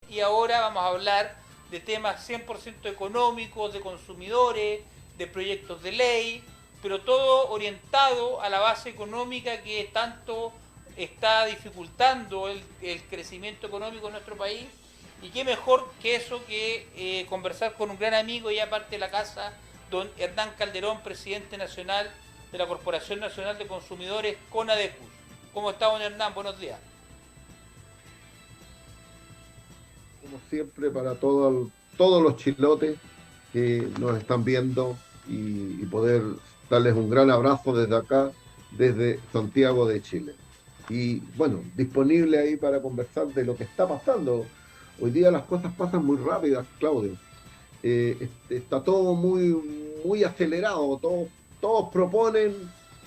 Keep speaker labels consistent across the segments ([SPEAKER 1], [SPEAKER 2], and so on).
[SPEAKER 1] y ahora vamos a hablar de temas 100% económicos, de consumidores, de proyectos de ley, pero todo orientado a la base económica que tanto está dificultando el crecimiento económico en nuestro país. Y qué mejor que eso que conversar con un gran amigo y aparte de la casa, don Hernán Calderón, presidente nacional de la Corporación Nacional de Consumidores, CONADECUS. ¿Cómo está, don Hernán? Buenos días.
[SPEAKER 2] Como siempre, para todos los chilotes que nos están viendo y poder darles un gran abrazo desde acá, desde Santiago de Chile. Y bueno, disponible ahí para conversar de lo que está pasando. Hoy día las cosas pasan muy rápidas, Claudio. Está todo muy acelerado, todos proponen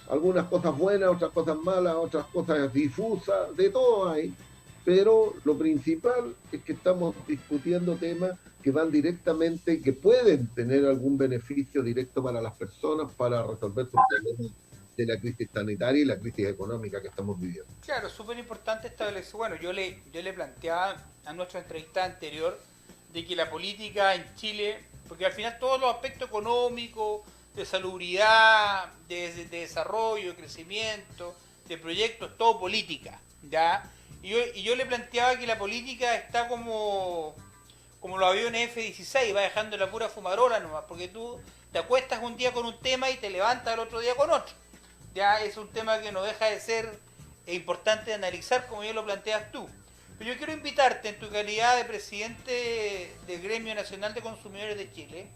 [SPEAKER 2] algunas cosas buenas, otras cosas malas, otras cosas difusas, de todo hay, pero lo principal es que estamos discutiendo temas que van directamente, que pueden tener algún beneficio directo para las personas, para resolver sus problemas de la crisis sanitaria y la crisis económica que estamos viviendo.
[SPEAKER 1] Claro, súper importante establecer, bueno, yo le planteaba a nuestra entrevista anterior de que la política en Chile, porque al final todos los aspectos económicos, de salubridad, de desarrollo, de crecimiento, de proyectos, todo política, ¿ya? Y yo le planteaba que la política está como los aviones F-16, va dejando la pura fumarola nomás, porque tú te acuestas un día con un tema y te levantas el otro día con otro. Ya es un tema que no deja de ser importante de analizar, como ya lo planteas tú. Pero yo quiero invitarte en tu calidad de presidente del Gremio Nacional de Consumidores de Chile.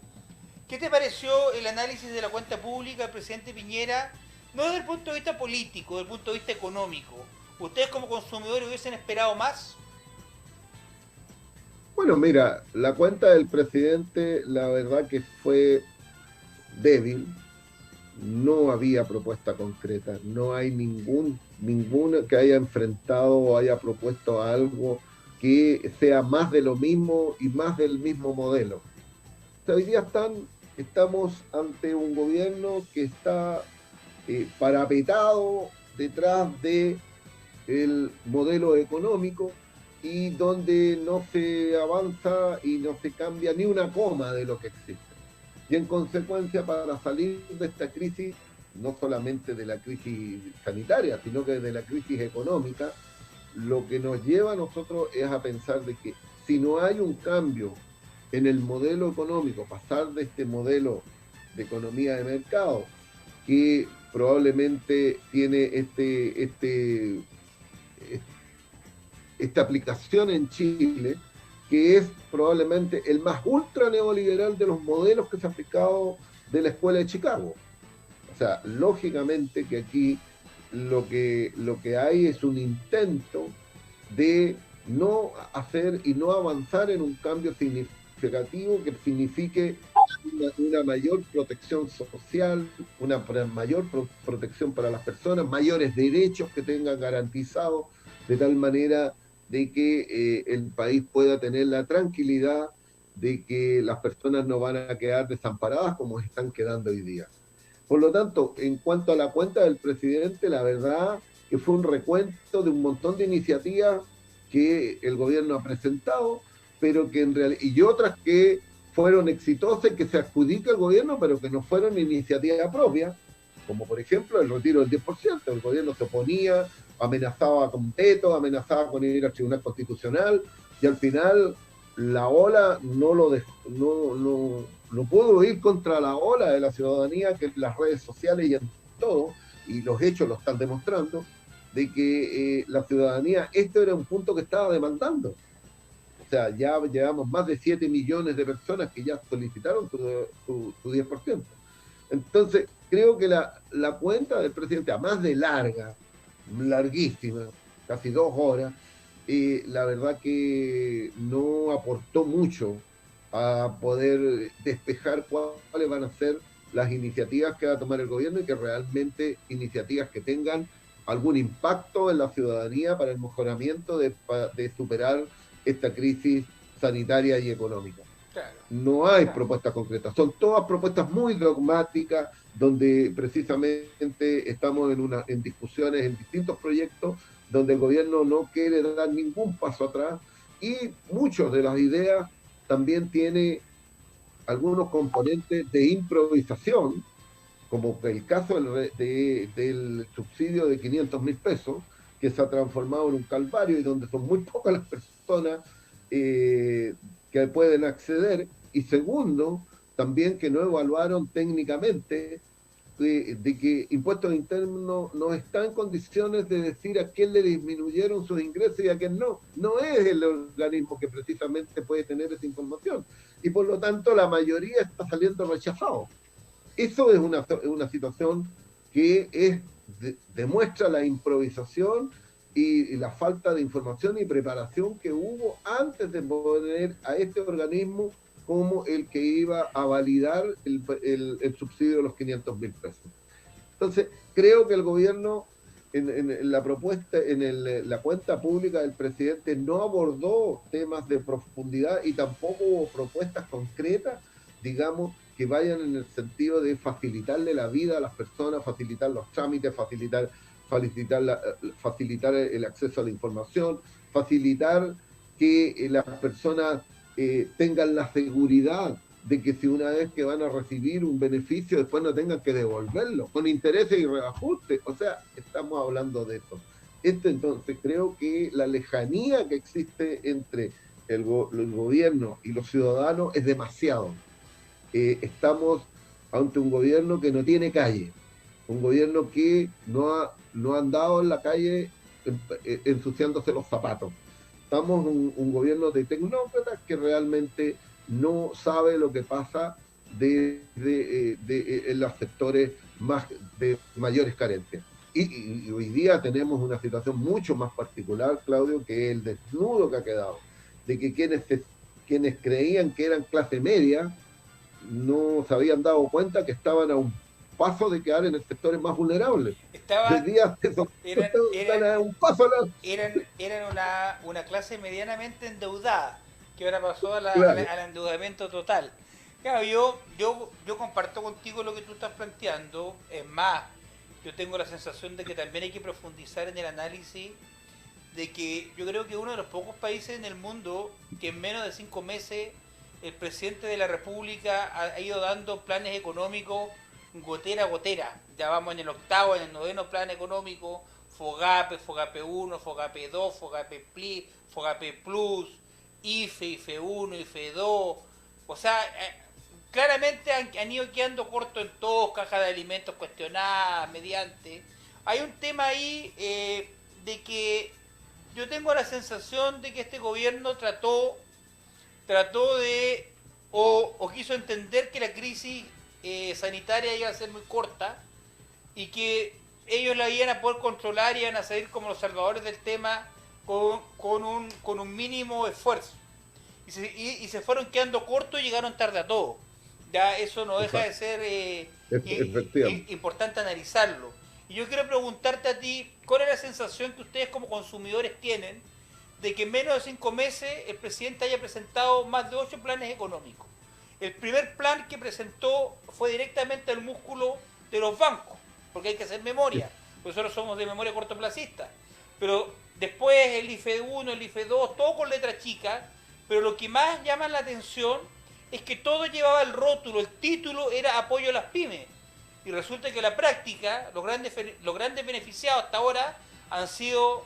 [SPEAKER 1] ¿Qué te pareció el análisis de la cuenta pública del presidente Piñera? No desde el punto de vista político, desde el punto de vista económico. ¿Ustedes como consumidores hubiesen esperado más?
[SPEAKER 2] Bueno, mira, la cuenta del presidente, la verdad que fue débil, no había propuesta concreta, no hay ninguno que haya enfrentado o haya propuesto algo que sea más de lo mismo y más del mismo modelo. O sea, hoy día estamos ante un gobierno que está parapetado detrás de el modelo económico y donde no se avanza y no se cambia ni una coma de lo que existe. Y en consecuencia, para salir de esta crisis, no solamente de la crisis sanitaria, sino que de la crisis económica, lo que nos lleva a nosotros es a pensar de que si no hay un cambio en el modelo económico, pasar de este modelo de economía de mercado, que probablemente tiene esta aplicación en Chile, que es probablemente el más ultra neoliberal de los modelos que se ha aplicado de la escuela de Chicago. O sea, lógicamente que aquí lo que hay es un intento de no hacer y no avanzar en un cambio significativo que signifique una mayor protección social, una mayor protección para las personas, mayores derechos que tengan garantizados, de tal manera de que el país pueda tener la tranquilidad de que las personas no van a quedar desamparadas como están quedando hoy día. Por lo tanto, en cuanto a la cuenta del presidente, la verdad que fue un recuento de un montón de iniciativas que el gobierno ha presentado, pero que en realidad, y otras que fueron exitosas y que se adjudica el gobierno, pero que no fueron iniciativa propia, como por ejemplo el retiro del 10%. El gobierno se oponía, amenazaba con veto, amenazaba con ir al Tribunal Constitucional, y al final la ola no lo dejó, no pudo ir contra la ola de la ciudadanía, que en las redes sociales y en todo, y los hechos lo están demostrando, de que la ciudadanía, esto era un punto que estaba demandando. O sea, ya llevamos más de 7 millones de personas que ya solicitaron su 10%. Entonces, creo que la cuenta del presidente, a más de larguísima, casi 2 horas, la verdad que no aportó mucho a poder despejar cuáles van a ser las iniciativas que va a tomar el gobierno y que realmente iniciativas que tengan algún impacto en la ciudadanía para el mejoramiento de superar esta crisis sanitaria y económica.
[SPEAKER 1] Claro.
[SPEAKER 2] No hay propuestas concretas, son todas propuestas muy dogmáticas, donde precisamente estamos en discusiones en distintos proyectos, donde el gobierno no quiere dar ningún paso atrás, y muchas de las ideas también tiene algunos componentes de improvisación, como el caso del subsidio de 500.000 pesos, que se ha transformado en un calvario y donde son muy pocas las personas eh, que pueden acceder. Y segundo, también que no evaluaron técnicamente de que Impuestos Internos no está en condiciones de decir a quién le disminuyeron sus ingresos y a quién no. No es el organismo que precisamente puede tener esa información. Y por lo tanto la mayoría está saliendo rechazado. Eso es una situación que demuestra la improvisación y la falta de información y preparación que hubo antes de poner a este organismo como el que iba a validar el subsidio de los 500.000 pesos. Entonces, creo que el gobierno, en la propuesta, la cuenta pública del presidente, no abordó temas de profundidad y tampoco hubo propuestas concretas, digamos, que vayan en el sentido de facilitarle la vida a las personas, facilitar los trámites, facilitar el acceso a la información, facilitar que las personas tengan la seguridad de que si una vez que van a recibir un beneficio, después no tengan que devolverlo, con intereses y reajustes. O sea, estamos hablando de eso. Entonces, creo que la lejanía que existe entre el gobierno y los ciudadanos es demasiado. Estamos ante un gobierno que no tiene calle, un gobierno que no ha andado en la calle ensuciándose los zapatos. Estamos un gobierno de tecnócratas que realmente no sabe lo que pasa en los sectores de mayores carencias. Y hoy día tenemos una situación mucho más particular, Claudio, que el desnudo que ha quedado, de que quienes creían que eran clase media no se habían dado cuenta que estaban a un paso de quedar en el sectores más vulnerables. Hoy día están a un paso a la...
[SPEAKER 1] Eran una clase medianamente endeudada, que ahora pasó
[SPEAKER 2] Claro.
[SPEAKER 1] al endeudamiento total. Claro, yo comparto contigo lo que tú estás planteando. Es más, yo tengo la sensación de que también hay que profundizar en el análisis de que yo creo que uno de los pocos países en el mundo que en menos de 5 meses el presidente de la República ha ido dando planes económicos gotera a gotera. Ya vamos en el octavo, en el noveno plan económico, FOGAPE, FOGAPE 1, FOGAPE 2, FOGAPE PLI, FOGAPE Plus, IFE, IFE 1, IFE 2. O sea, claramente han ido quedando cortos en todos, cajas de alimentos cuestionadas, mediante. Hay un tema ahí de que yo tengo la sensación de que este gobierno trató de, o quiso entender que la crisis sanitaria iba a ser muy corta y que ellos la iban a poder controlar y iban a salir como los salvadores del tema con un mínimo esfuerzo. Y se fueron quedando cortos y llegaron tarde a todo. Ya eso no deja de ser importante analizarlo. Y yo quiero preguntarte a ti, ¿cuál es la sensación que ustedes como consumidores tienen de que en menos de 5 meses el presidente haya presentado más de 8 planes económicos? El primer plan que presentó fue directamente al músculo de los bancos, porque hay que hacer memoria, porque nosotros somos de memoria cortoplacista. Pero después el IFE 1, el IFE 2, todo con letra chica, pero lo que más llama la atención es que todo llevaba el rótulo, el título era apoyo a las pymes. Y resulta que en la práctica, los grandes beneficiados hasta ahora han sido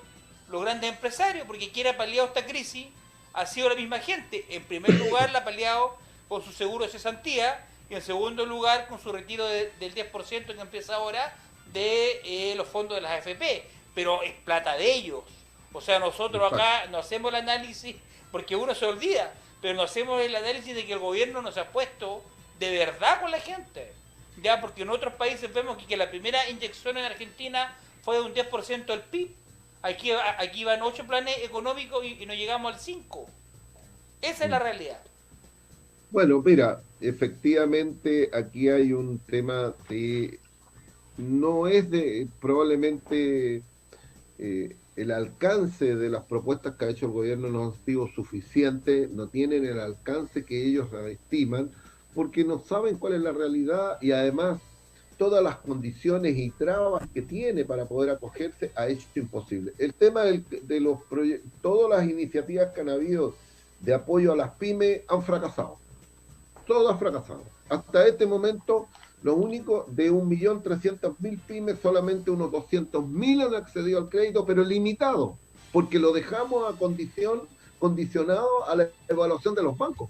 [SPEAKER 1] los grandes empresarios, porque quien ha paliado esta crisis ha sido la misma gente. En primer lugar la ha paliado con su seguro de cesantía y en segundo lugar con su retiro del 10% que empieza ahora de los fondos de las AFP. Pero es plata de ellos. O sea, nosotros acá no hacemos el análisis, porque uno se olvida, pero no hacemos el análisis de que el gobierno nos ha puesto de verdad con la gente. Ya, porque en otros países vemos que la primera inyección en Argentina fue de un 10% del PIB. Aquí van 8 planes económicos y no llegamos al 5. Esa es la realidad.
[SPEAKER 2] Bueno, mira, efectivamente aquí hay un tema no es probablemente el alcance de las propuestas que ha hecho el gobierno no ha sido suficiente, no tienen el alcance que ellos estiman, porque no saben cuál es la realidad y además todas las condiciones y trabas que tiene para poder acogerse, ha hecho imposible. El tema de los proyectos, todas las iniciativas que han habido de apoyo a las pymes han fracasado. Todas fracasaron. Hasta este momento, lo único, de 1.300.000 pymes, solamente unos 200.000 han accedido al crédito, pero limitado, porque lo dejamos condicionado a la evaluación de los bancos.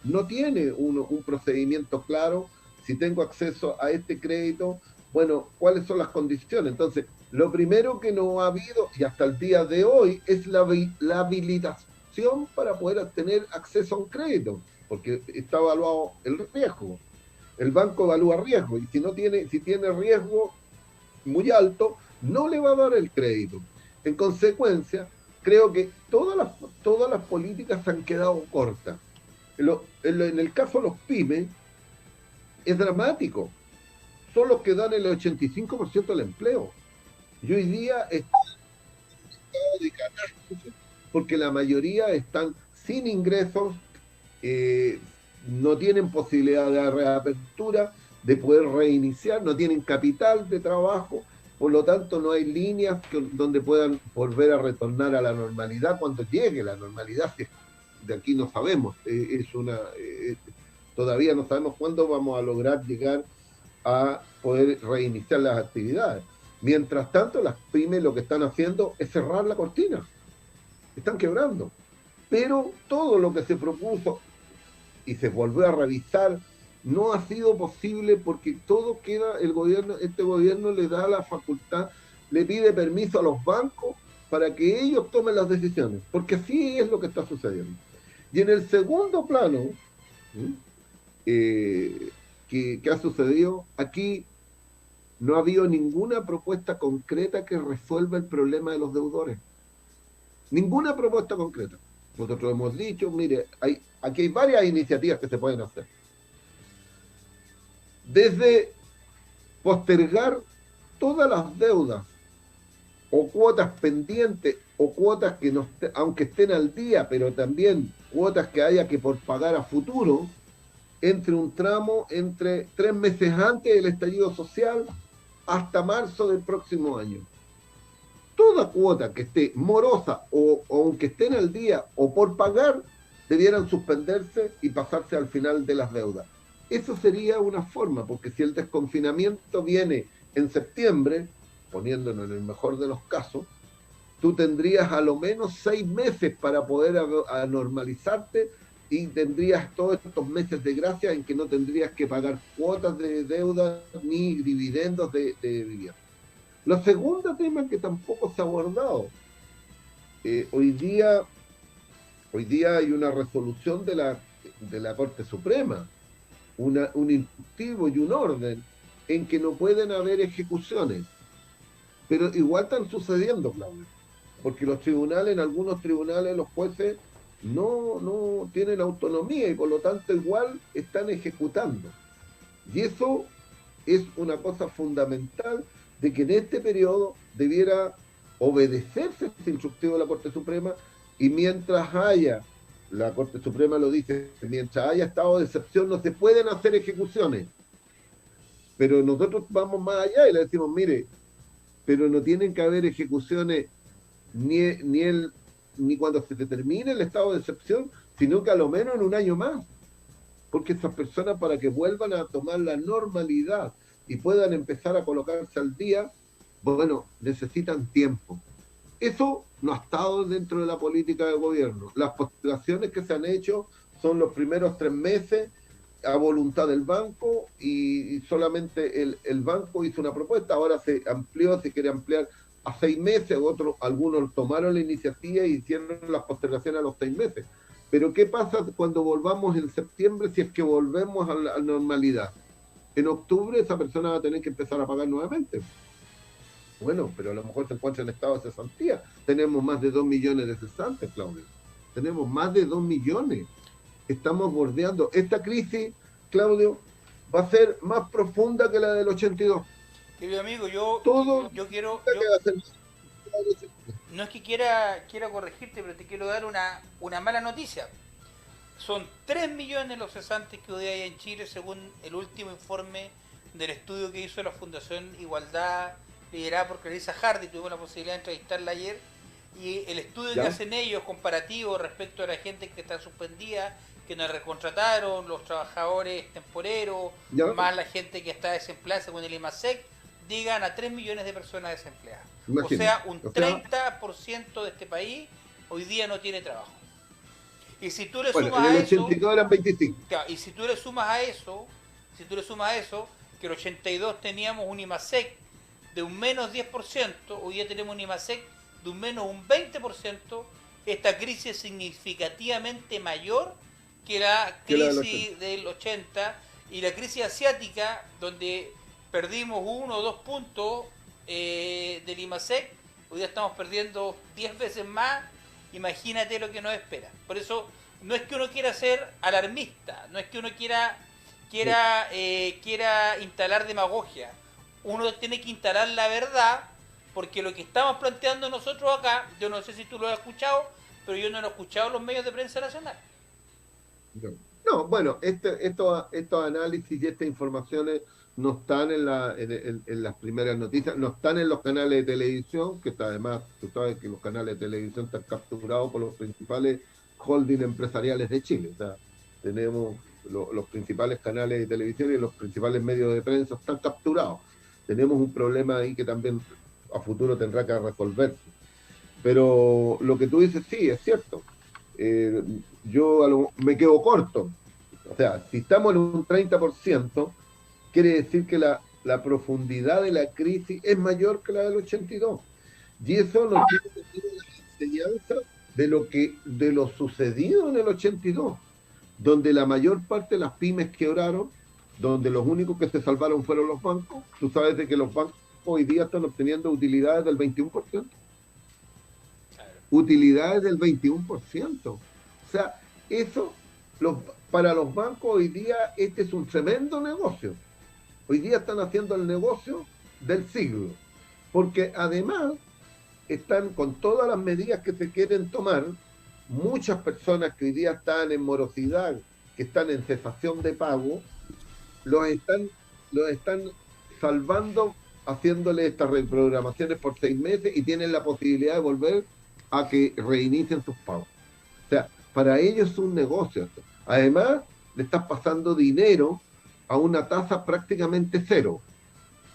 [SPEAKER 2] No tiene un procedimiento claro. Si tengo acceso a este crédito, bueno, ¿cuáles son las condiciones? Entonces, lo primero que no ha habido, y hasta el día de hoy, es la habilitación para poder tener acceso a un crédito, porque está evaluado el riesgo. El banco evalúa riesgo, y si tiene riesgo muy alto, no le va a dar el crédito. En consecuencia, creo que todas las políticas han quedado cortas. En el caso de los pymes, es dramático. Son los que dan el 85% del empleo. Y hoy día está en estado de catástrofe porque la mayoría están sin ingresos, no tienen posibilidad de reapertura, de poder reiniciar, no tienen capital de trabajo, por lo tanto no hay líneas donde puedan volver a retornar a la normalidad cuando llegue la normalidad. De aquí no sabemos, todavía no sabemos cuándo vamos a lograr llegar a poder reiniciar las actividades. Mientras tanto, las pymes lo que están haciendo es cerrar la cortina. Están quebrando. Pero todo lo que se propuso y se volvió a revisar no ha sido posible porque todo queda, este gobierno le da la facultad, le pide permiso a los bancos para que ellos tomen las decisiones, porque así es lo que está sucediendo. Y en el segundo plano, que ha sucedido, aquí no ha habido ninguna propuesta concreta que resuelva el problema de los deudores. Ninguna propuesta concreta. Nosotros hemos dicho, mire, aquí hay varias iniciativas que se pueden hacer. Desde postergar todas las deudas o cuotas pendientes o cuotas que aunque estén al día, pero también cuotas que haya que por pagar a futuro, entre un tramo entre 3 meses antes del estallido social hasta marzo del próximo año. Toda cuota que esté morosa o aunque estén al día o por pagar, debieran suspenderse y pasarse al final de las deudas. Eso sería una forma, porque si el desconfinamiento viene en septiembre, poniéndonos en el mejor de los casos, tú tendrías a lo menos 6 meses para poder normalizarte y tendrías todos estos meses de gracia en que no tendrías que pagar cuotas de deuda ni dividendos de vivienda. Lo segundo tema que tampoco se ha abordado, hoy día hay una resolución de la Corte Suprema, un instructivo y un orden en que no pueden haber ejecuciones, pero igual están sucediendo, Claudio, porque los tribunales, en algunos tribunales, los jueces no tienen autonomía y por lo tanto igual están ejecutando. Y eso es una cosa fundamental de que en este periodo debiera obedecerse este instructivo de la Corte Suprema y mientras haya, la Corte Suprema lo dice, mientras haya estado de excepción no se pueden hacer ejecuciones. Pero nosotros vamos más allá y le decimos, mire, pero no tienen que haber ejecuciones ni cuando se termine el estado de excepción, sino que a lo menos en un año más. Porque esas personas, para que vuelvan a tomar la normalidad y puedan empezar a colocarse al día, bueno, necesitan tiempo. Eso no ha estado dentro de la política de gobierno. Las postergaciones que se han hecho son los primeros 3 meses a voluntad del banco y solamente el banco hizo una propuesta, ahora se amplió, se quiere ampliar a 6 meses, algunos tomaron la iniciativa y hicieron las postergaciones a los 6 meses. Pero ¿qué pasa cuando volvamos en septiembre si es que volvemos a la normalidad? En octubre esa persona va a tener que empezar a pagar nuevamente. Bueno, pero a lo mejor se encuentra en estado de cesantía. Tenemos más de 2 millones de cesantes, Claudio. Tenemos más de 2 millones. Estamos bordeando. Esta crisis, Claudio, va a ser más profunda que la del 82.
[SPEAKER 1] Querido amigo, no es que quiera corregirte, pero te quiero dar una mala noticia. Son 3 millones los cesantes que hoy hay en Chile según el último informe del estudio que hizo la Fundación Igualdad, liderada por Clarissa Hardy. Tuvimos la posibilidad de entrevistarla ayer. Y el estudio que
[SPEAKER 2] ¿Ya?
[SPEAKER 1] hacen ellos comparativo respecto a la gente que está suspendida, que no recontrataron, los trabajadores temporeros,
[SPEAKER 2] ¿Ya?
[SPEAKER 1] más la gente que está desempleada según el IMASEC, llegan a 3 millones de personas desempleadas. O
[SPEAKER 2] Imagínate.
[SPEAKER 1] sea, un
[SPEAKER 2] O sea,
[SPEAKER 1] 30% de este país hoy día no tiene trabajo. Y si tú le
[SPEAKER 2] bueno,
[SPEAKER 1] sumas
[SPEAKER 2] en
[SPEAKER 1] a
[SPEAKER 2] el
[SPEAKER 1] eso,
[SPEAKER 2] 82 eran 25.
[SPEAKER 1] claro, y si tú le sumas a eso, que en el 82 teníamos un IMASEC de un menos 10%, hoy día tenemos un IMASEC de un menos un 20%, esta crisis es significativamente mayor que la
[SPEAKER 2] Que la del
[SPEAKER 1] crisis del 80 y la crisis asiática, donde perdimos 1 o 2 puntos del IMASEC, hoy día estamos perdiendo 10 veces más. Imagínate lo que nos espera. Por eso no es que uno quiera ser alarmista, no es que uno quiera instalar demagogia. Uno tiene que instalar la verdad, porque lo que estamos planteando nosotros acá, yo no sé si tú lo has escuchado, pero yo no lo he escuchado en los medios de prensa nacional.
[SPEAKER 2] No, no, bueno, estos análisis y estas informaciones no están en las primeras noticias, no están en los canales de televisión, que está, además, tú sabes que los canales de televisión están capturados por los principales holding empresariales de Chile. O sea, tenemos los principales canales de televisión y los principales medios de prensa están capturados. Tenemos un problema ahí que también a futuro tendrá que resolverse. Pero lo que tú dices, sí, es cierto. Eh, me quedo corto. O sea, si estamos en un 30%, quiere decir que la profundidad de la crisis es mayor que la del 82. Y eso nos tiene que dar la enseñanza de lo sucedido en el 82, donde la mayor parte de las pymes quebraron, donde los únicos que se salvaron fueron los bancos. Tú sabes de que los bancos hoy día están obteniendo utilidades del 21%.
[SPEAKER 1] Claro.
[SPEAKER 2] Utilidades del 21%. O sea, eso, para los bancos hoy día, este es un tremendo negocio. Hoy día están haciendo el negocio del siglo. Porque además están con todas las medidas que se quieren tomar, muchas personas que hoy día están en morosidad, que están en cesación de pago, los están salvando haciéndole estas reprogramaciones por 6 meses y tienen la posibilidad de volver a que reinicien sus pagos. O sea, para ellos es un negocio esto. Además, le estás pasando dinero a una tasa prácticamente cero.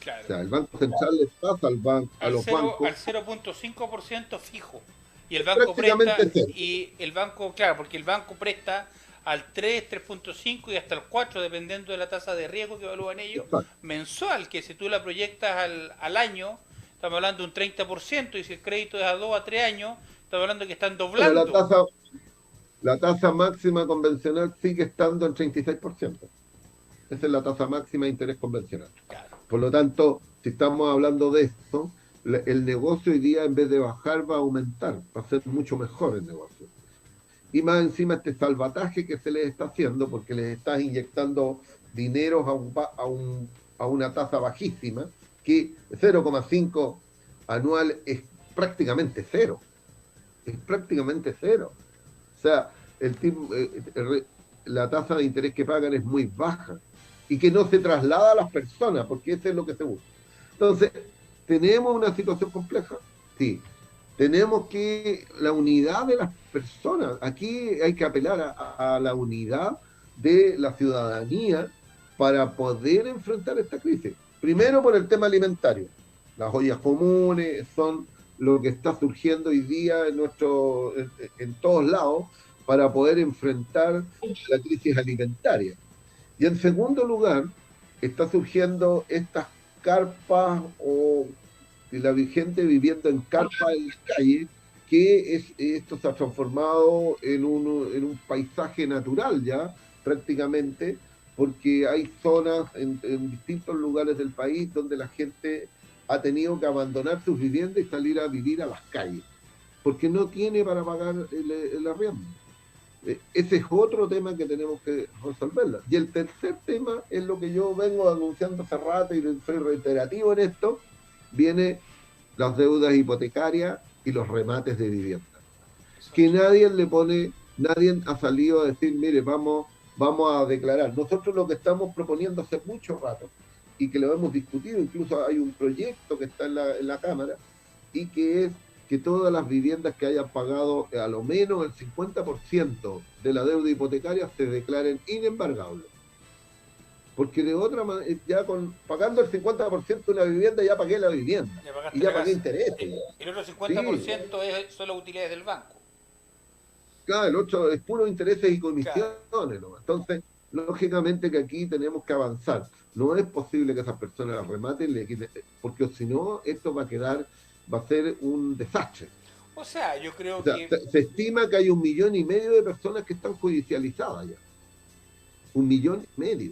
[SPEAKER 1] Claro.
[SPEAKER 2] O sea, el Banco Central les pasa a los bancos
[SPEAKER 1] Al 0,5% fijo. Y el banco presta,
[SPEAKER 2] prácticamente cero.
[SPEAKER 1] y el banco, claro, porque el banco presta al 3, 3,5 y hasta el 4, dependiendo de la tasa de riesgo que evalúan ellos,
[SPEAKER 2] Exacto.
[SPEAKER 1] mensual, que si tú la proyectas al año, estamos hablando de un 30%, y si el crédito es a 2 a 3 años, estamos hablando que están
[SPEAKER 2] Pero
[SPEAKER 1] doblando.
[SPEAKER 2] la tasa máxima convencional sigue estando en 36%. Esa es la tasa máxima de interés convencional.
[SPEAKER 1] Claro.
[SPEAKER 2] Por lo tanto, si estamos hablando de esto, el negocio hoy día en vez de bajar va a aumentar, va a ser mucho mejor el negocio. Y más encima este salvataje que se les está haciendo, porque les estás inyectando dineros a una tasa bajísima, que 0,5 anual es prácticamente cero. Es prácticamente cero. O sea, la tasa de interés que pagan es muy baja y que no se traslada a las personas, porque eso es lo que se busca. Entonces, ¿tenemos una situación compleja? Sí. Tenemos que la unidad de las personas. Aquí hay que apelar a la unidad de la ciudadanía para poder enfrentar esta crisis. Primero por el tema alimentario. Las ollas comunes son lo que está surgiendo hoy día en todos lados para poder enfrentar la crisis alimentaria. Y en segundo lugar, está surgiendo estas carpas o la gente viviendo en carpas en la calle, esto se ha transformado en un paisaje natural ya, prácticamente, porque hay zonas en distintos lugares del país donde la gente ha tenido que abandonar sus viviendas y salir a vivir a las calles, porque no tiene para pagar el arriendo. Ese es otro tema que tenemos que resolverla. Y el tercer tema es lo que yo vengo anunciando hace rato y soy reiterativo en esto, viene las deudas hipotecarias y los remates de vivienda. Que nadie ha salido a decir, mire, vamos a declarar. Nosotros lo que estamos proponiendo hace mucho rato y que lo hemos discutido, incluso hay un proyecto que está en la Cámara, y que es que todas las viviendas que hayan pagado a lo menos el 50% de la deuda hipotecaria se declaren inembargables. Porque de otra manera, pagando el 50% de una vivienda, ya pagué la vivienda. Y ya pagué intereses.
[SPEAKER 1] El otro 50% son las utilidades del banco.
[SPEAKER 2] Claro, el otro es puro intereses y comisiones,
[SPEAKER 1] Claro.
[SPEAKER 2] ¿no? Entonces, lógicamente que aquí tenemos que avanzar. No es posible que esas personas las rematen, porque si no, esto va a ser un desastre.
[SPEAKER 1] O sea, yo creo
[SPEAKER 2] O sea,
[SPEAKER 1] que...
[SPEAKER 2] se estima que hay 1,5 millones de personas que están judicializadas ya. 1,5 millones.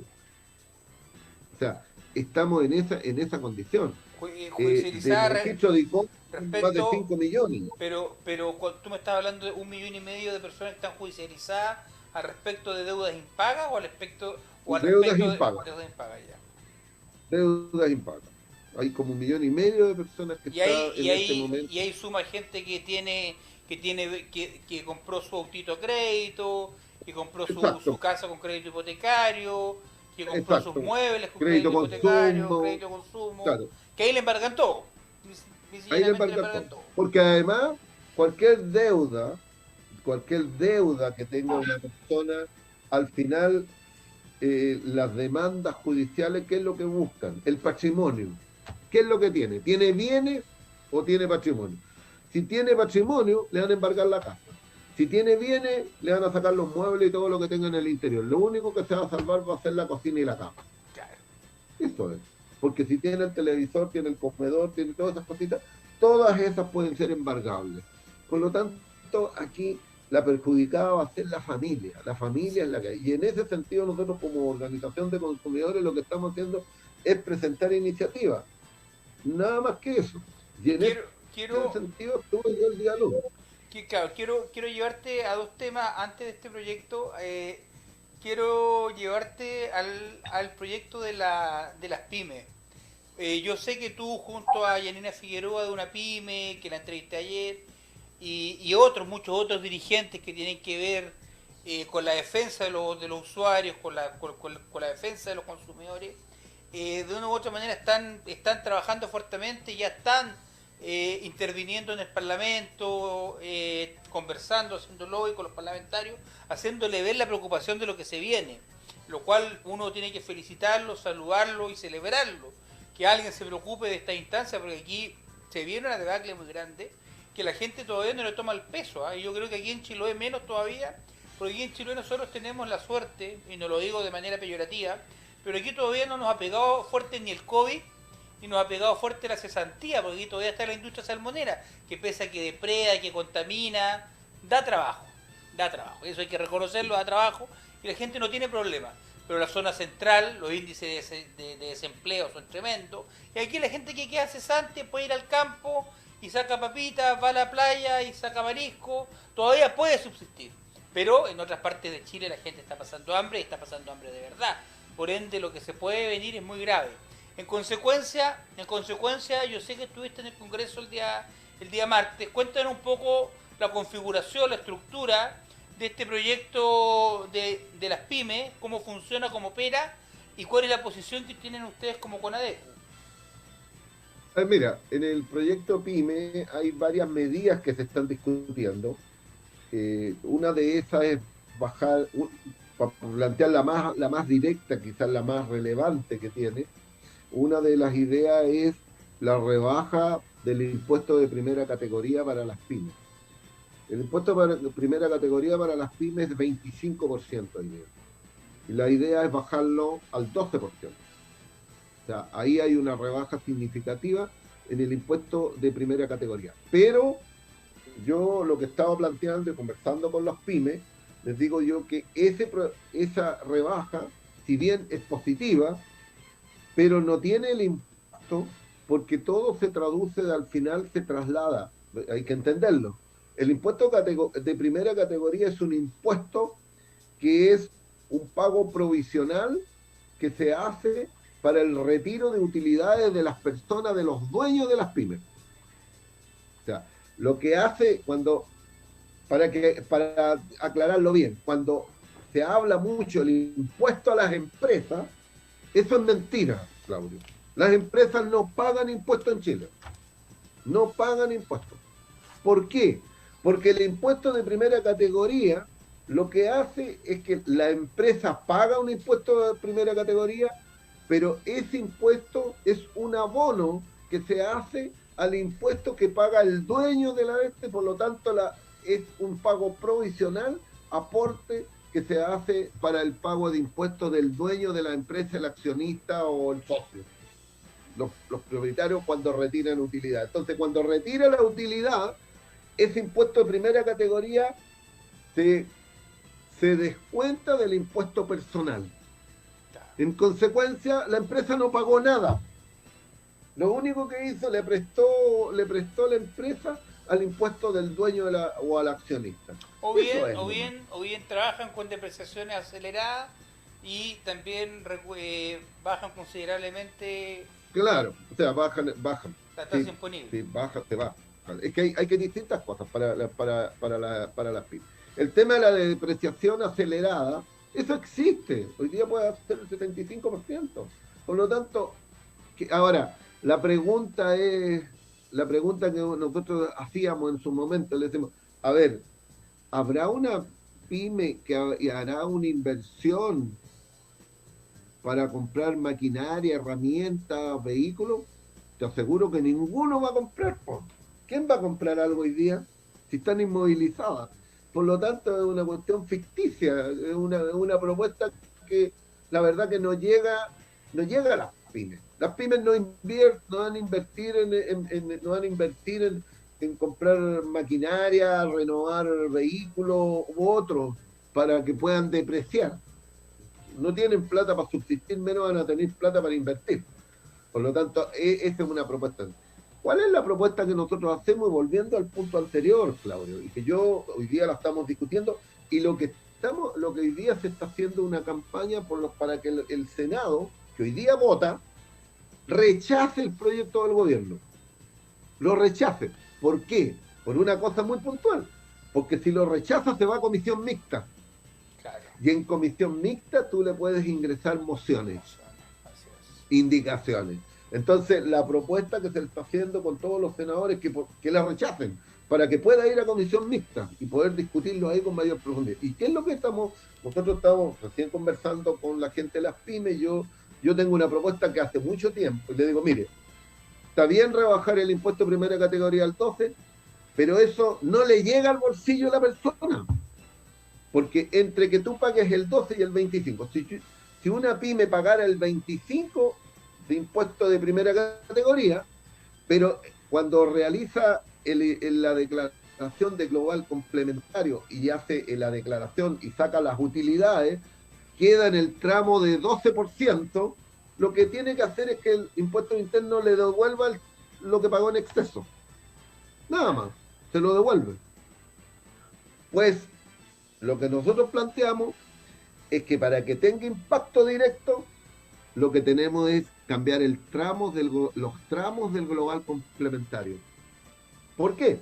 [SPEAKER 2] O sea, estamos en esa condición. Del
[SPEAKER 1] Judicializar
[SPEAKER 2] registro de ICOM, más de
[SPEAKER 1] respecto...
[SPEAKER 2] 5 millones.
[SPEAKER 1] Pero tú me estás hablando de 1,5 millones de personas que están judicializadas al respecto de deudas impagas o al
[SPEAKER 2] Deudas
[SPEAKER 1] respecto de
[SPEAKER 2] impagas.
[SPEAKER 1] deudas impagas ya.
[SPEAKER 2] Deudas impagas. Hay como 1,5 millones de personas que están en este momento.
[SPEAKER 1] Y ahí suma gente que compró su autito a crédito, que compró su casa con crédito hipotecario, que compró sus
[SPEAKER 2] Exacto.
[SPEAKER 1] muebles con
[SPEAKER 2] Crédito
[SPEAKER 1] crédito hipotecario,
[SPEAKER 2] consumo.
[SPEAKER 1] crédito consumo,
[SPEAKER 2] Claro.
[SPEAKER 1] que ahí le embargan todo.
[SPEAKER 2] Ahí le
[SPEAKER 1] Le
[SPEAKER 2] embarcan
[SPEAKER 1] embargan
[SPEAKER 2] todo.
[SPEAKER 1] todo.
[SPEAKER 2] Porque además, cualquier deuda que tenga una persona, al final, las demandas judiciales, ¿qué es lo que buscan? El patrimonio. ¿Qué es lo que tiene? ¿Tiene bienes o tiene patrimonio? Si tiene patrimonio, le van a embargar la casa. Si tiene bienes, le van a sacar los muebles y todo lo que tenga en el interior. Lo único que se va a salvar va a ser la cocina y la cama.
[SPEAKER 1] Claro.
[SPEAKER 2] Eso es. Porque si tiene el televisor, tiene el comedor, tiene todas esas cositas, todas esas pueden ser embargables. Por lo tanto, aquí la perjudicada va a ser la familia. La familia es la que... Y en ese sentido, nosotros como organización de consumidores lo que estamos haciendo es presentar iniciativas. Nada más que eso. Y en ese sentido estuve yo el diálogo.
[SPEAKER 1] Claro, quiero llevarte a dos temas antes de este proyecto. Quiero llevarte al proyecto de las pymes. Yo sé que tú junto a Yanina Figueroa de una pyme, que la entrevisté ayer, y muchos otros dirigentes que tienen que ver con la defensa de los usuarios, con la defensa de los consumidores, de una u otra manera están trabajando fuertemente, ya están interviniendo en el Parlamento, conversando, haciendo lobby con los parlamentarios, haciéndole ver la preocupación de lo que se viene, lo cual uno tiene que felicitarlo, saludarlo y celebrarlo, que alguien se preocupe de esta instancia, porque aquí se viene una debacle muy grande, que la gente todavía no le toma el peso, y yo creo que aquí en Chiloé menos todavía, porque aquí en Chiloé nosotros tenemos la suerte, y no lo digo de manera peyorativa, pero aquí todavía no nos ha pegado fuerte ni el COVID, y nos ha pegado fuerte la cesantía, porque aquí todavía está la industria salmonera, que pese a que depreda, que contamina, da trabajo, eso hay que reconocerlo, da trabajo, y la gente no tiene problema. Pero la zona central, los índices de desempleo son tremendos, y aquí la gente que queda cesante puede ir al campo y saca papitas, va a la playa y saca marisco, todavía puede subsistir. Pero en otras partes de Chile la gente está pasando hambre, y está pasando hambre de verdad. Por ende, lo que se puede venir es muy grave. En consecuencia, yo sé que estuviste en el Congreso el día martes. Cuéntanos un poco la configuración, la estructura de este proyecto de las pymes, cómo funciona, cómo opera y cuál es la posición que tienen ustedes como CONADECU.
[SPEAKER 2] Mira, en el proyecto PYME hay varias medidas que se están discutiendo. Una de esas es para plantear la más directa, quizás la más relevante que tiene. Una de las ideas es la rebaja del impuesto de primera categoría para las pymes. El impuesto de primera categoría para las pymes es 25% hoy día. Y la idea es bajarlo al 12%. O sea, ahí hay una rebaja significativa en el impuesto de primera categoría. Pero yo lo que estaba planteando y conversando con las pymes, les digo yo que esa rebaja, si bien es positiva, pero no tiene el impacto porque todo se traduce, al final se traslada. Hay que entenderlo. El impuesto de primera categoría es un impuesto que es un pago provisional que se hace para el retiro de utilidades de las personas, de los dueños de las pymes. O sea, lo que hace para aclararlo bien, cuando se habla mucho del impuesto a las empresas, eso es mentira. Claudio. Las empresas no pagan impuestos en Chile. No pagan impuestos. ¿Por qué? Porque el impuesto de primera categoría lo que hace es que la empresa paga un impuesto de primera categoría, pero ese impuesto es un abono que se hace al impuesto que paga el dueño de la este, por lo tanto es un pago provisional, aporte que se hace para el pago de impuestos del dueño de la empresa, el accionista o el socio. Los propietarios cuando retiran utilidad. Entonces, cuando retira la utilidad, ese impuesto de primera categoría se, se descuenta del impuesto personal. En consecuencia, la empresa no pagó nada. Lo único que hizo, le prestó la empresa al impuesto del dueño o al accionista.
[SPEAKER 1] O bien trabajan con depreciaciones aceleradas y también bajan considerablemente
[SPEAKER 2] Claro, o sea, bajan.
[SPEAKER 1] la tasa imponible.
[SPEAKER 2] Sí, se baja. Es que hay que distintas cosas para las pymes. El tema de la depreciación acelerada, eso existe. Hoy día puede ser el 75%. Por lo tanto, ahora, la pregunta que nosotros hacíamos en su momento, le decimos, a ver, ¿habrá una pyme que hará una inversión para comprar maquinaria, herramientas, vehículos? Te aseguro que ninguno va a comprar. ¿Quién va a comprar algo hoy día si están inmovilizadas? Por lo tanto, es una cuestión ficticia, es una propuesta que la verdad que no llega a las pymes. Las pymes no van a invertir en comprar maquinaria, renovar vehículos u otros para que puedan depreciar. No tienen plata para subsistir, menos van a tener plata para invertir. Por lo tanto, esa es una propuesta. ¿Cuál es la propuesta que nosotros hacemos? Y volviendo al punto anterior, Claudio, y que hoy día la estamos discutiendo, y lo que hoy día se está haciendo una campaña para que el Senado, que hoy día vota, rechace el proyecto del gobierno. Lo rechace. ¿Por qué? Por una cosa muy puntual. Porque si lo rechaza se va a comisión mixta.
[SPEAKER 1] Claro.
[SPEAKER 2] Y en comisión mixta tú le puedes ingresar mociones, indicaciones. Entonces, la propuesta que se le está haciendo con todos los senadores que la rechacen, para que pueda ir a comisión mixta y poder discutirlo ahí con mayor profundidad. ¿Y qué es lo que nosotros estamos recién conversando con la gente de las pymes? Yo tengo una propuesta que hace mucho tiempo, y le digo, mire, está bien rebajar el impuesto de primera categoría al 12, pero eso no le llega al bolsillo de la persona. Porque entre que tú pagues el 12 y el 25, si una pyme pagara el 25 de impuesto de primera categoría, pero cuando realiza la declaración de global complementario y hace la declaración y saca las utilidades, queda en el tramo de 12%, lo que tiene que hacer es que el impuesto interno le devuelva lo que pagó en exceso. Nada más, se lo devuelve. Pues lo que nosotros planteamos es que para que tenga impacto directo, lo que tenemos es cambiar los tramos del global complementario. ¿Por qué?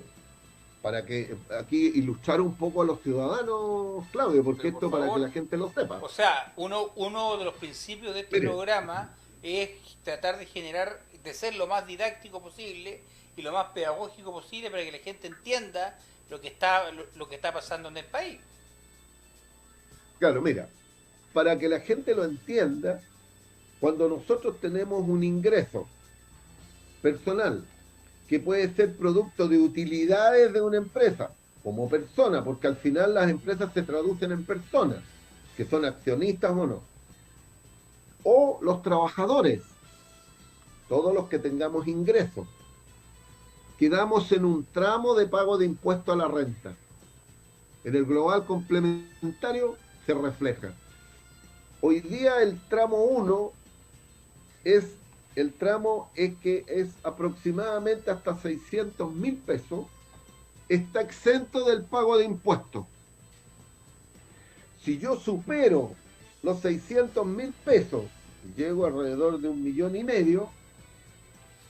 [SPEAKER 2] Para que aquí ilustrar un poco a los ciudadanos, Claudio, porque esto para que la gente lo sepa.
[SPEAKER 1] O sea, uno de los principios de este programa es tratar de ser lo más didáctico posible y lo más pedagógico posible para que la gente entienda lo que está pasando en el país.
[SPEAKER 2] Claro, mira, para que la gente lo entienda, cuando nosotros tenemos un ingreso personal que puede ser producto de utilidades de una empresa, como persona, porque al final las empresas se traducen en personas, que son accionistas o no, o los trabajadores, todos los que tengamos ingresos, quedamos en un tramo de pago de impuesto a la renta. En el global complementario se refleja. Hoy día el tramo 1 es que es aproximadamente hasta 600.000 pesos, está exento del pago de impuestos. Si yo supero los 600.000 pesos, llego alrededor de 1,5 millones,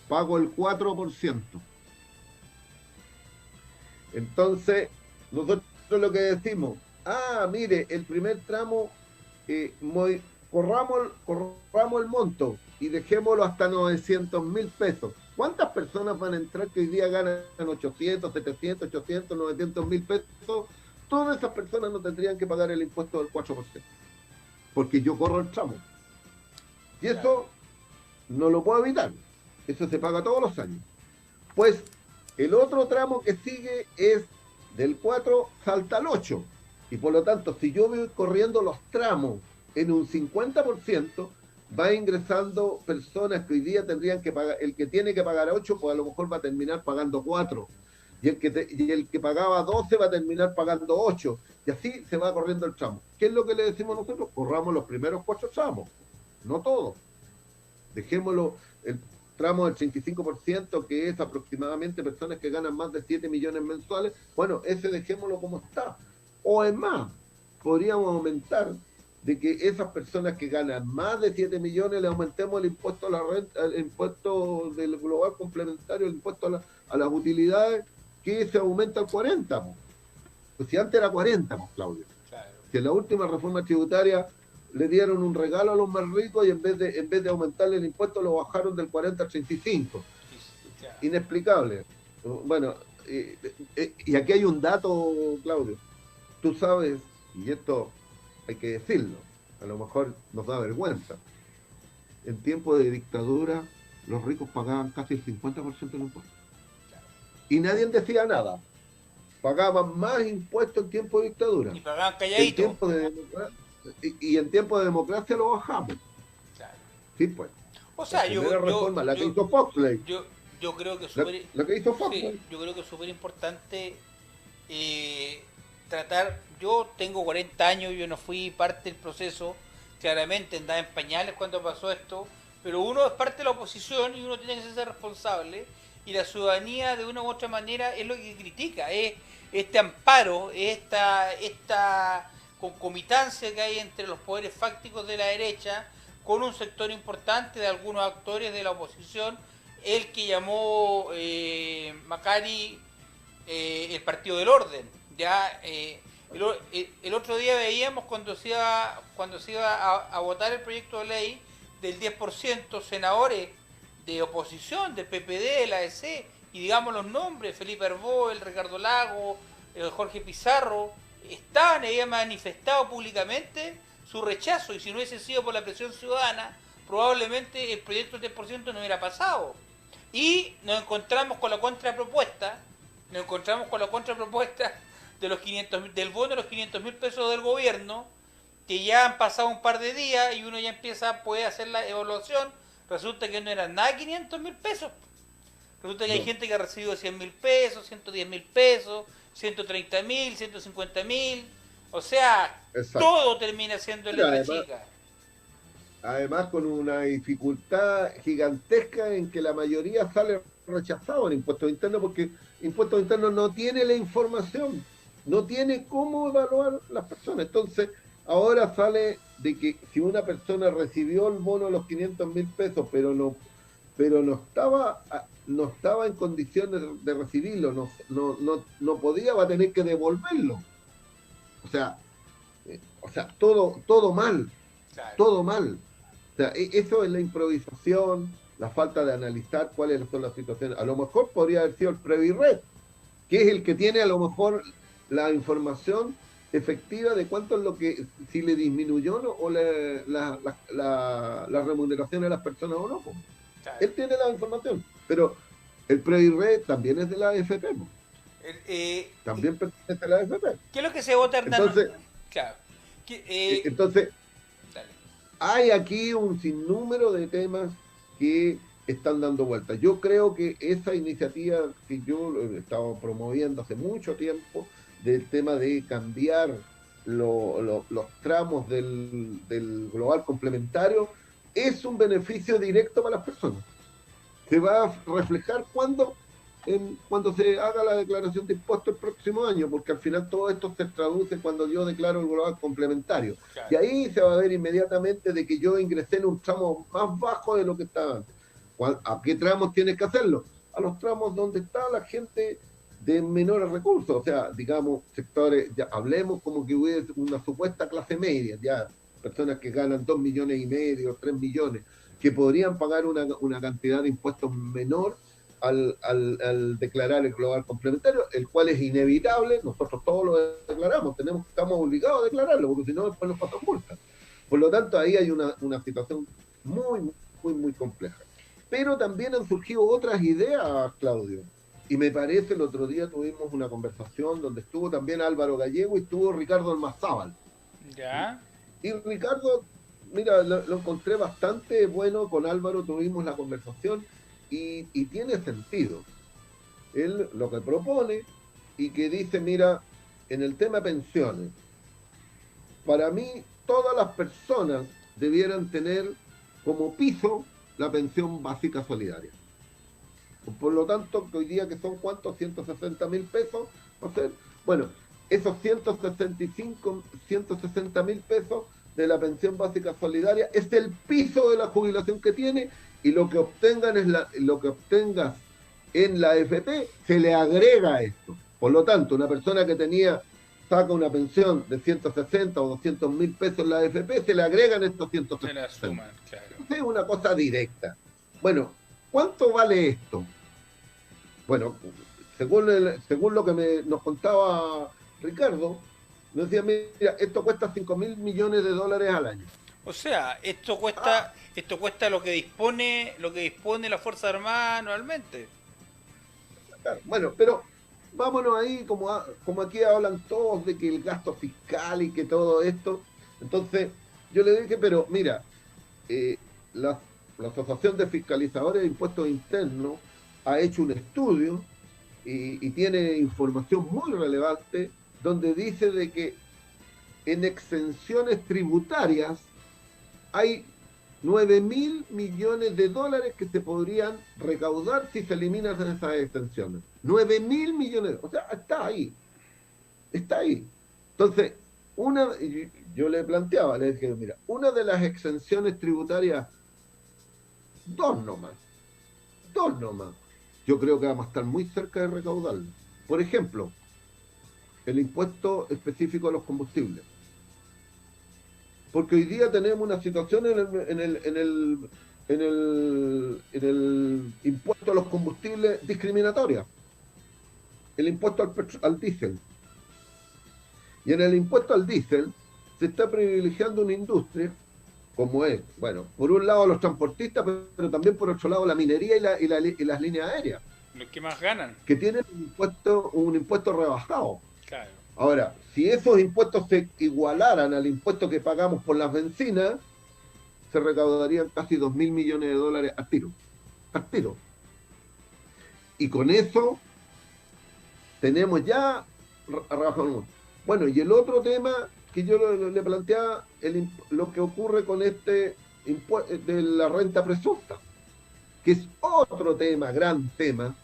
[SPEAKER 2] pago el 4%. Entonces, nosotros lo que decimos, mire, el primer tramo corramos el monto y dejémoslo hasta 900.000 pesos. ¿Cuántas personas van a entrar que hoy día ganan 800, 700, 800, 900.000 pesos? Todas esas personas no tendrían que pagar el impuesto del 4%, porque yo corro el tramo. Y eso no lo puedo evitar. Eso se paga todos los años. Pues el otro tramo que sigue es del 4 salta al 8. Y por lo tanto, si yo voy corriendo los tramos en un 50%, va ingresando personas que hoy día tendrían que pagar, el que tiene que pagar 8, pues a lo mejor va a terminar pagando 4. Y el que pagaba 12 va a terminar pagando 8. Y así se va corriendo el tramo. ¿Qué es lo que le decimos nosotros? Corramos los primeros 4 tramos, no todos. Dejémoslo, el tramo del 35%, que es aproximadamente personas que ganan más de 7 millones mensuales, bueno, ese dejémoslo como está. O es más, podríamos aumentar de que esas personas que ganan más de 7 millones le aumentemos el impuesto a la renta, el impuesto del global complementario, el impuesto a las utilidades, que se aumenta al 40. Pues si antes era 40, Claudio. Claro. Si en la última reforma tributaria le dieron un regalo a los más ricos y en vez de aumentarle el impuesto lo bajaron del 40 al 35. Claro. Inexplicable. Bueno, y aquí hay un dato, Claudio. Tú sabes, y esto hay que decirlo, a lo mejor nos da vergüenza. En tiempo de dictadura, los ricos pagaban casi el 50% de los impuestos. Claro. Y nadie decía nada. Pagaban más impuestos en tiempo de dictadura.
[SPEAKER 1] Y pagaban calladito.
[SPEAKER 2] Y en tiempo de democracia lo bajamos. Claro. Sí, pues.
[SPEAKER 1] O sea,
[SPEAKER 2] la que hizo Foxley.
[SPEAKER 1] Yo creo que
[SPEAKER 2] la que hizo Foxley.
[SPEAKER 1] Sí, yo creo que es súper importante tratar. Yo tengo 40 años, yo no fui parte del proceso, claramente andaba en pañales cuando pasó esto, pero uno es parte de la oposición y uno tiene que ser responsable, y la ciudadanía de una u otra manera es lo que critica, es este amparo, esta concomitancia que hay entre los poderes fácticos de la derecha con un sector importante de algunos actores de la oposición, el que llamó Macari el partido del orden. Ya el otro día veíamos cuando se iba a votar el proyecto de ley del 10%, senadores de oposición, del PPD, del ADC, y digamos los nombres, Felipe Arbó, el Ricardo Lago, el Jorge Pizarro, estaban y habían manifestado públicamente su rechazo, y si no hubiese sido por la presión ciudadana, probablemente el proyecto del 10% no hubiera pasado. Y nos encontramos con la contrapropuesta de los 500, del bono de los 500.000 pesos del gobierno, que ya han pasado un par de días y uno ya puede hacer la evaluación. Resulta que no eran nada 500.000 pesos. Resulta que hay gente que ha recibido 100.000 pesos, 110.000 pesos, 130.000, 150.000. O sea, exacto, todo termina siendo letra chica.
[SPEAKER 2] Además, con una dificultad gigantesca en que la mayoría sale rechazado en impuestos internos, porque impuestos internos no tiene la información, no tiene cómo evaluar las personas. Entonces, ahora sale de que si una persona recibió el bono de los 500.000 pesos, pero no estaba en condiciones de recibirlo, no podía, va a tener que devolverlo. O sea, todo mal, claro, todo mal. O sea, eso es la improvisación, la falta de analizar cuáles son las situaciones. A lo mejor podría haber sido el Previred, que es el que tiene a lo mejor la información efectiva de cuánto es lo que, si le disminuyó o la remuneración a las personas o no. Claro. Él tiene la información, pero el Previred también es de la AFP. También pertenece a la AFP.
[SPEAKER 1] ¿Qué es lo que se vota, Hernán?
[SPEAKER 2] Entonces,
[SPEAKER 1] claro.
[SPEAKER 2] Entonces, hay aquí un sinnúmero de temas que están dando vueltas. Yo creo que esa iniciativa que yo he estado promoviendo hace mucho tiempo, del tema de cambiar los tramos del global complementario, es un beneficio directo para las personas. Se va a reflejar cuando se haga la declaración de impuestos el próximo año, porque al final todo esto se traduce cuando yo declaro el global complementario. Claro. Y ahí se va a ver inmediatamente de que yo ingresé en un tramo más bajo de lo que estaba antes. ¿A qué tramos tienes que hacerlo? A los tramos donde está la gente de menores recursos, o sea, digamos, sectores, ya hablemos como que hubiese una supuesta clase media, ya personas que ganan 2,5 millones, 3 millones, que podrían pagar una cantidad de impuestos menor al declarar el global complementario, el cual es inevitable, nosotros todos lo declaramos, estamos obligados a declararlo, porque si no después nos pasan multas. Por lo tanto, ahí hay una situación muy, muy, muy compleja. Pero también han surgido otras ideas, Claudio. Y me parece, el otro día tuvimos una conversación donde estuvo también Álvaro Gallego y estuvo Ricardo Almazábal.
[SPEAKER 1] Ya.
[SPEAKER 2] Y Ricardo, mira, lo encontré bastante bueno. Con Álvaro tuvimos la conversación y tiene sentido. Él lo que propone y que dice, mira, en el tema pensiones, para mí todas las personas debieran tener como piso la pensión básica solidaria. Por lo tanto, que hoy día que son ¿cuántos? 160.000 pesos. No sé. Bueno, esos 160.000 pesos de la pensión básica solidaria es el piso de la jubilación que tiene, y lo que lo que obtengas en la AFP se le agrega esto. Por lo tanto, una persona que saca una pensión de 160 o 200.000 pesos en la AFP, se le agregan estos 160.
[SPEAKER 1] Se la suman, claro.
[SPEAKER 2] Es una cosa directa. Bueno, ¿cuánto vale esto? Bueno, según lo que nos contaba Ricardo, nos decía, mira, esto cuesta 5.000 millones de dólares al año.
[SPEAKER 1] O sea, esto cuesta lo que dispone la Fuerza Armada anualmente.
[SPEAKER 2] Claro, bueno, pero vámonos ahí, como aquí hablan todos de que el gasto fiscal y que todo esto. Entonces, yo le dije, pero mira, la, la Asociación de Fiscalizadores de Impuestos Internos ha hecho un estudio y tiene información muy relevante donde dice de que en exenciones tributarias hay 9.000 millones de dólares que se podrían recaudar si se eliminan esas exenciones. 9.000 millones, o sea, está ahí. Está ahí. Entonces, yo le planteaba, le dije, mira, una de las exenciones tributarias, dos nomás, yo creo que vamos a estar muy cerca de recaudarlo. Por ejemplo, el impuesto específico a los combustibles. Porque hoy día tenemos una situación en el impuesto a los combustibles discriminatoria. El impuesto al diésel. Y en el impuesto al diésel se está privilegiando una industria como es, bueno, por un lado los transportistas, pero también por otro lado la minería y las líneas aéreas.
[SPEAKER 1] Los que más ganan.
[SPEAKER 2] Que tienen un impuesto rebajado.
[SPEAKER 1] Claro.
[SPEAKER 2] Ahora, si esos impuestos se igualaran al impuesto que pagamos por las bencinas, se recaudarían casi 2.000 millones de dólares al tiro. Al tiro. Y con eso tenemos ya rebajado. Bueno, y el otro tema que yo le planteaba, lo que ocurre con este impuesto de la renta presunta, que es otro tema, gran tema,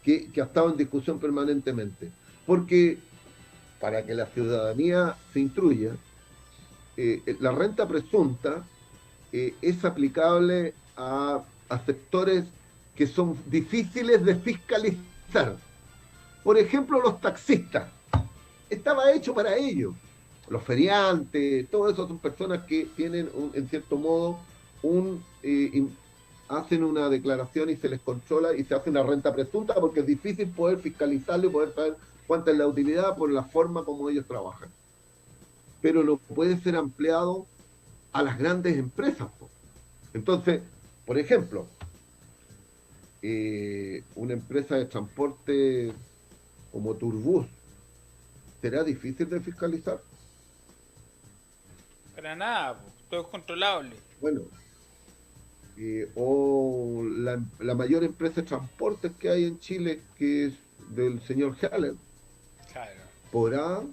[SPEAKER 2] que ha estado en discusión permanentemente. Porque para que la ciudadanía se instruya, la renta presunta es aplicable a sectores que son difíciles de fiscalizar. Por ejemplo, los taxistas. Estaba hecho para ello. Los feriantes, todo eso son personas que tienen, en cierto modo, hacen una declaración y se les controla y se hace una renta presunta porque es difícil poder fiscalizarlo y poder saber cuánta es la utilidad por la forma como ellos trabajan. Pero no puede ser ampliado a las grandes empresas. Entonces, por ejemplo, una empresa de transporte como Turbus, ¿será difícil de fiscalizar?
[SPEAKER 1] Para nada, todo es controlable.
[SPEAKER 2] Bueno, o la mayor empresa de transportes que hay en Chile, que es del señor Heller,
[SPEAKER 1] claro.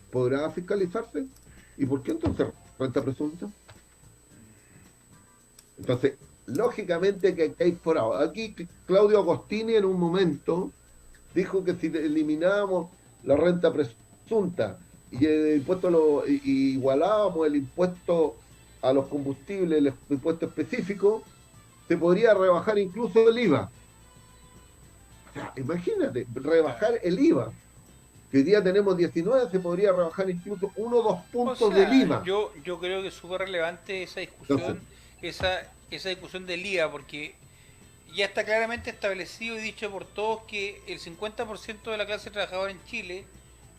[SPEAKER 2] ¿podrá fiscalizarse? ¿Y por qué entonces renta presunta? Entonces, lógicamente que hay por ahora. Aquí Claudio Agostini en un momento dijo que si eliminábamos la renta presunta y el impuesto y igualábamos el impuesto a los combustibles, el impuesto específico, se podría rebajar incluso el IVA. O sea, imagínate, rebajar el IVA. que hoy día tenemos 19, se podría rebajar incluso 1 o 2
[SPEAKER 1] O
[SPEAKER 2] puntos del
[SPEAKER 1] sea,
[SPEAKER 2] IVA.
[SPEAKER 1] yo creo que es súper relevante esa
[SPEAKER 2] Entonces,
[SPEAKER 1] discusión, esa discusión del IVA, porque ya está claramente establecido y dicho por todos que el 50% de la clase trabajadora en Chile,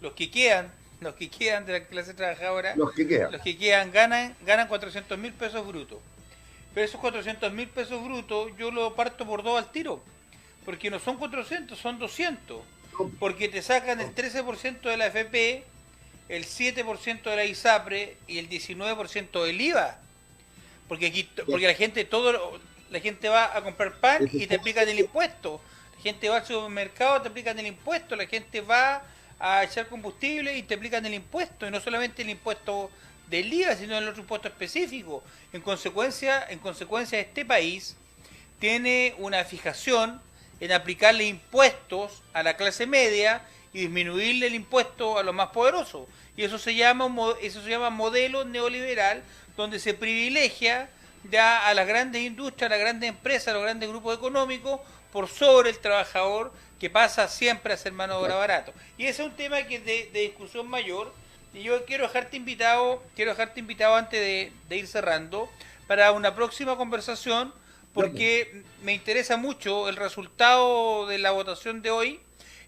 [SPEAKER 1] los que quedan, los que quedan de la clase trabajadora,
[SPEAKER 2] los que quedan.
[SPEAKER 1] los que quedan ganan 400.000 pesos brutos. Pero esos 400.000 pesos brutos yo lo parto por dos al tiro, porque no son 400, son 200.
[SPEAKER 2] No,
[SPEAKER 1] Porque te sacan el
[SPEAKER 2] no,
[SPEAKER 1] 13% de la FP, el 7% de la ISAPRE y el 19% del IVA. Porque aquí, porque la gente va a comprar pan y te aplican el impuesto. La gente va al supermercado, te aplican el impuesto. La gente va a echar combustible y te aplican el impuesto. Y no solamente el impuesto del IVA, sino el otro impuesto específico. En consecuencia, este país tiene una fijación en aplicarle impuestos a la clase media y disminuirle el impuesto a los más poderosos. Y eso se llama modelo neoliberal, donde se privilegia ya a las grandes industrias, a las grandes empresas, a los grandes grupos económicos por sobre el trabajador, que pasa siempre a ser mano de obra barato. Y ese es un tema que es de discusión mayor. Y yo quiero dejarte invitado antes de ir cerrando para una próxima conversación, porque me interesa mucho el resultado de la votación de hoy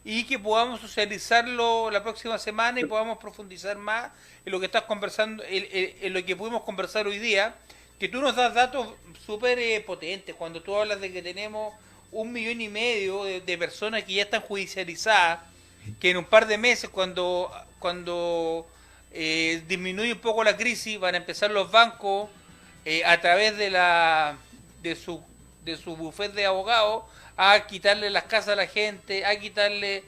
[SPEAKER 1] y que podamos socializarlo la próxima semana y podamos profundizar más en lo que estás conversando, en lo que pudimos conversar hoy día, que tú nos das datos súper potentes cuando tú hablas de que tenemos 1,5 millones de personas que ya están judicializadas, que en un par de meses, cuando disminuye un poco la crisis, van a empezar los bancos a través de su bufete de abogados a quitarle las casas a la gente, a quitarle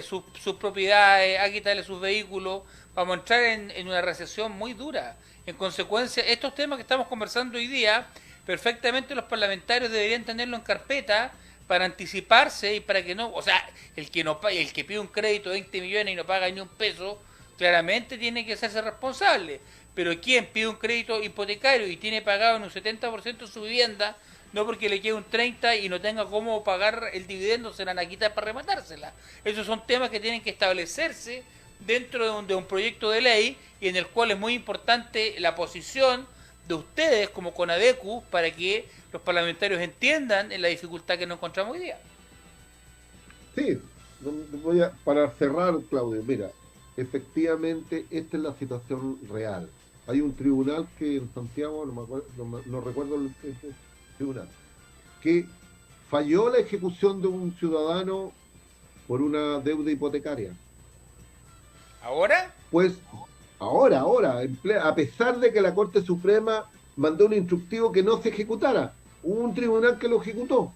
[SPEAKER 1] sus propiedades, a quitarle sus vehículos. Vamos a entrar en una recesión muy dura. En consecuencia, estos temas que estamos conversando hoy día, perfectamente los parlamentarios deberían tenerlo en carpeta para anticiparse y para que no, o sea, el que pide un crédito de 20 millones y no paga ni un peso, claramente tiene que hacerse responsable. Pero quien pide un crédito hipotecario y tiene pagado en un 70% su vivienda, no porque le quede un 30% y no tenga cómo pagar el dividendo, se la van a quitar para rematársela. Esos son temas que tienen que establecerse dentro de un proyecto de ley, y en el cual es muy importante la posición de ustedes como CONADECU para que los parlamentarios entiendan la dificultad que nos encontramos hoy día.
[SPEAKER 2] sí, para cerrar, Claudio, mira, efectivamente esta es la situación real. Hay un tribunal que en Santiago, no recuerdo el tribunal, que falló la ejecución de un ciudadano por una deuda hipotecaria.
[SPEAKER 1] ¿Ahora?
[SPEAKER 2] Pues ahora, a pesar de que la Corte Suprema mandó un instructivo que no se ejecutara, hubo un tribunal que lo ejecutó.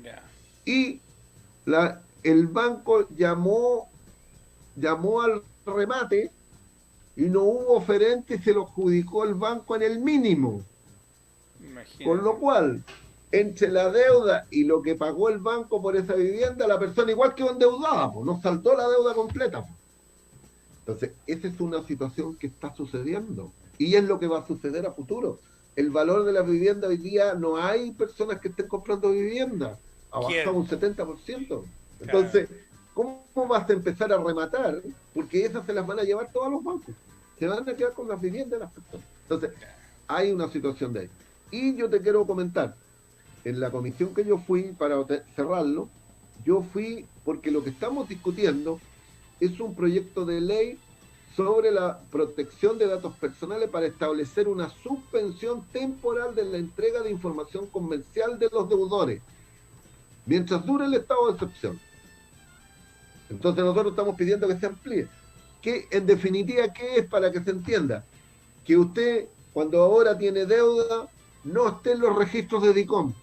[SPEAKER 1] Ya.
[SPEAKER 2] Y el banco llamó al remate y no hubo oferente y se lo adjudicó el banco en el mínimo. Con lo
[SPEAKER 1] Imagínate.
[SPEAKER 2] cual, entre la deuda y lo que pagó el banco por esa vivienda, la persona igual quedó endeudada, no saldó la deuda completa. Entonces, esa es una situación que está sucediendo y es lo que va a suceder a futuro. El valor de la vivienda hoy día, no hay personas que estén comprando vivienda, ha bajado
[SPEAKER 1] ¿Quién?
[SPEAKER 2] un 70%.
[SPEAKER 1] Claro.
[SPEAKER 2] Entonces, ¿cómo vas a empezar a rematar? Porque esas se las van a llevar todos los bancos. Se van a quedar con las viviendas de las personas. Entonces, hay una situación de ahí. Y yo te quiero comentar, en la comisión que yo fui, para cerrarlo, yo fui porque lo que estamos discutiendo es un proyecto de ley sobre la protección de datos personales para establecer una suspensión temporal de la entrega de información comercial de los deudores, mientras dure el estado de excepción. Entonces nosotros estamos pidiendo que se amplíe. Que en definitiva, ¿qué es? Para que se entienda, que usted, cuando ahora tiene deuda, no esté en los registros de DICOM,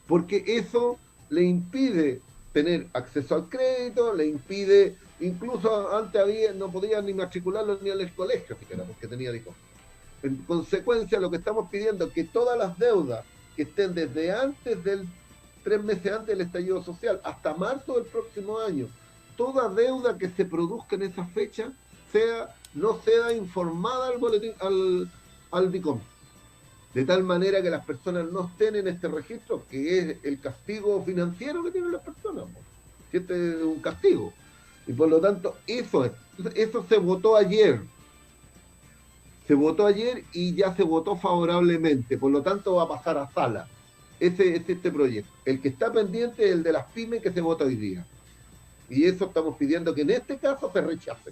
[SPEAKER 2] porque eso le impide tener acceso al crédito, le impide, incluso antes no podía ni matricularlo ni al colegio siquiera, porque tenía DICOM. En consecuencia, lo que estamos pidiendo es que todas las deudas que estén desde antes 3 meses antes del estallido social, hasta marzo del próximo año, toda deuda que se produzca en esa fecha no sea informada al DICOM. De tal manera que las personas no estén en este registro, que es el castigo financiero que tienen las personas. Este es un castigo. Y por lo tanto, eso es. Eso se votó ayer y ya se votó favorablemente, por lo tanto va a pasar a sala. Ese es este proyecto. El que está pendiente es el de las pymes que se vota hoy día. Y eso estamos pidiendo que en este caso se rechace,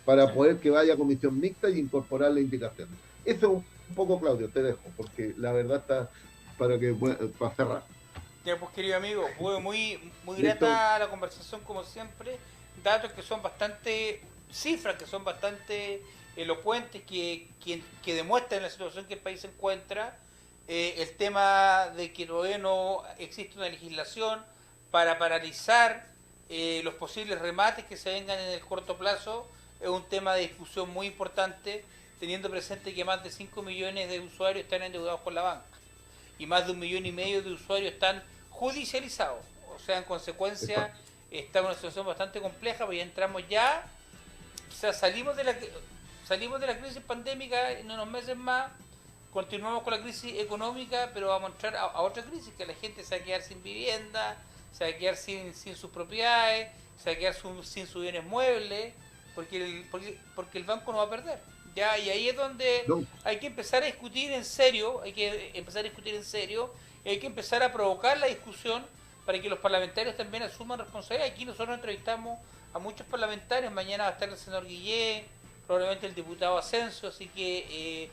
[SPEAKER 2] para
[SPEAKER 1] Sí.
[SPEAKER 2] poder que vaya a comisión mixta y incorporar las indicaciones. Eso un poco, Claudio, te dejo, porque la verdad está para cerrar.
[SPEAKER 1] Ya pues querido amigo, fue muy
[SPEAKER 2] ¿Listo?
[SPEAKER 1] grata la conversación como siempre, datos que son bastante, cifras que son bastante elocuentes, que demuestran la situación que el país se encuentra, el tema de que todavía no existe una legislación para paralizar los posibles remates que se vengan en el corto plazo, es un tema de discusión muy importante, teniendo presente que más de 5 millones de usuarios están endeudados con la banca y más de 1,5 millones de usuarios están judicializados. O sea, en consecuencia,
[SPEAKER 2] Exacto.
[SPEAKER 1] está en una situación bastante compleja, porque ya entramos ya, o sea, salimos de la crisis pandémica en unos meses más, continuamos con la crisis económica, pero vamos a entrar a otra crisis, que la gente se va a quedar sin vivienda, se va a quedar sin sus propiedades, se va a quedar sin sus bienes muebles, porque el banco no va a perder. Ya, y ahí es donde
[SPEAKER 2] No,
[SPEAKER 1] hay que empezar a discutir en serio, hay que empezar a discutir en serio, y hay que empezar a provocar la discusión para que los parlamentarios también asuman responsabilidad. Aquí nosotros entrevistamos a muchos parlamentarios, mañana va a estar el senador Guillé, probablemente el diputado Asensio, así que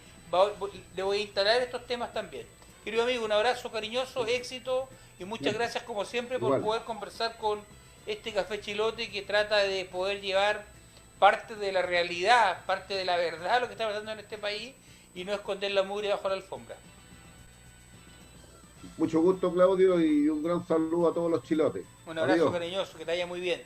[SPEAKER 1] le voy a instalar estos temas también. Querido amigo, un abrazo cariñoso, éxito y muchas gracias como siempre por
[SPEAKER 2] igual.
[SPEAKER 1] poder conversar con este café chilote que trata de poder llevar parte de la realidad, parte de la verdad lo que está pasando en este país y no esconder la mugre bajo la alfombra.
[SPEAKER 2] Mucho gusto, Claudio, y un gran saludo a todos los chilotes.
[SPEAKER 1] Un abrazo
[SPEAKER 2] Adiós.
[SPEAKER 1] cariñoso, que te vaya muy bien.